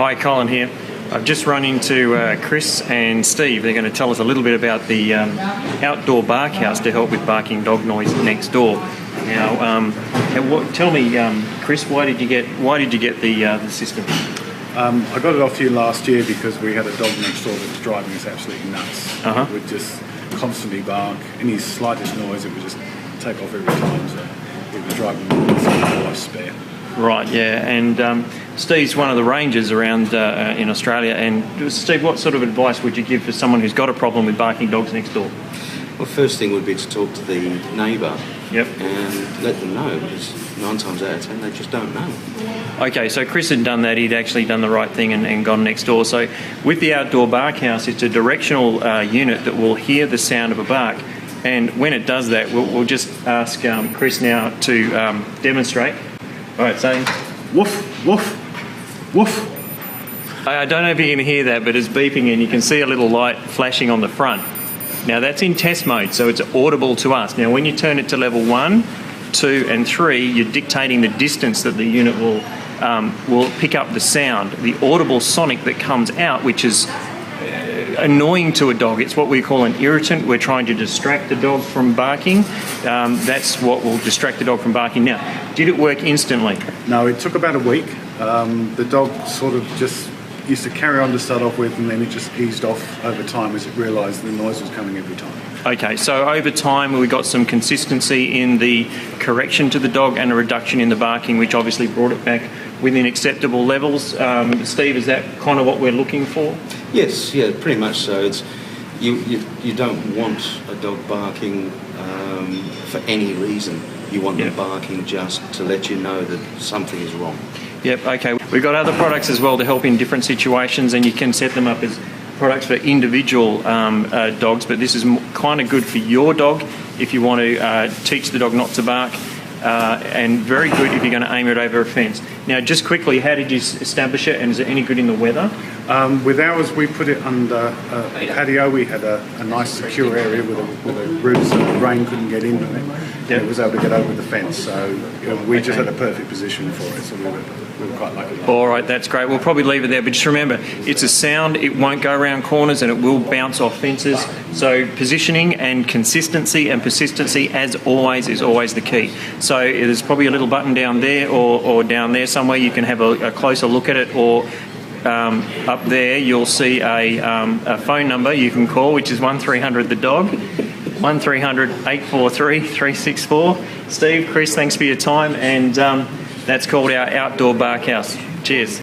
Hi, Colin here. I've just run into Chris and Steve. They're going to tell us a little bit about the outdoor bark house to help with barking dog noise next door. Now, tell me, Chris, why did you get the system? I got it off you last year because we had a dog next door that was driving us absolutely nuts. It would just constantly bark. Any slightest noise, it would just take off every time. So it was driving me nuts and life spare. Right, yeah, and Steve's one of the rangers around in Australia. And Steve, what sort of advice would you give for someone who's got a problem with barking dogs next door? Well, first thing would be to talk to the neighbour. Yep. And let them know, because 9 times out of 10 they just don't know. Okay, so Chris had done that. He'd actually done the right thing and gone next door. So with the outdoor bark house, it's a directional unit that will hear the sound of a bark. And when it does that, we'll just ask Chris now to demonstrate. All right, say woof, woof, woof. I don't know if you can hear that, but it's beeping and you can see a little light flashing on the front. Now that's in test mode, so it's audible to us. Now when you turn it to level 1, 2 and 3, you're dictating the distance that the unit will pick up the sound. The audible sonic that comes out, which is annoying to a dog. It's what we call an irritant. We're trying to distract the dog from barking. That's what will distract the dog from barking. Now, did it work instantly? No, it took about a week. The dog sort of just used to carry on to start off with, and then it just eased off over time as it realised the noise was coming every time. Okay, so over time we got some consistency in the correction to the dog and a reduction in the barking, which obviously brought it back within acceptable levels. Steve, is that kind of what we're looking for? Yes, yeah, pretty much so. It's you don't want a dog barking for any reason. You want them barking just to let you know that something is wrong. Yep, okay. We've got other products as well to help in different situations, and you can set them up as products for individual dogs, but this is kind of good for your dog if you want to teach the dog not to bark, and very good if you're going to aim it over a fence. Now, just quickly, how did you establish it, and is it any good in the weather? With ours, we put it under a patio. We had a nice secure area with a roof so the rain couldn't get into it. It was able to get over the fence, so we just had a perfect position for it, so we were quite lucky. All right, that's great. We'll probably leave it there, but just remember, it's a sound. It won't go around corners and it will bounce off fences. So positioning and consistency and persistency, as always, is always the key. So there's probably a little button down there or down there somewhere. You can have a closer look at it, or up there you'll see a phone number you can call, which is 1300 the dog, 1300 843 364. Steve, Chris, thanks for your time, and that's called our outdoor bark house. Cheers.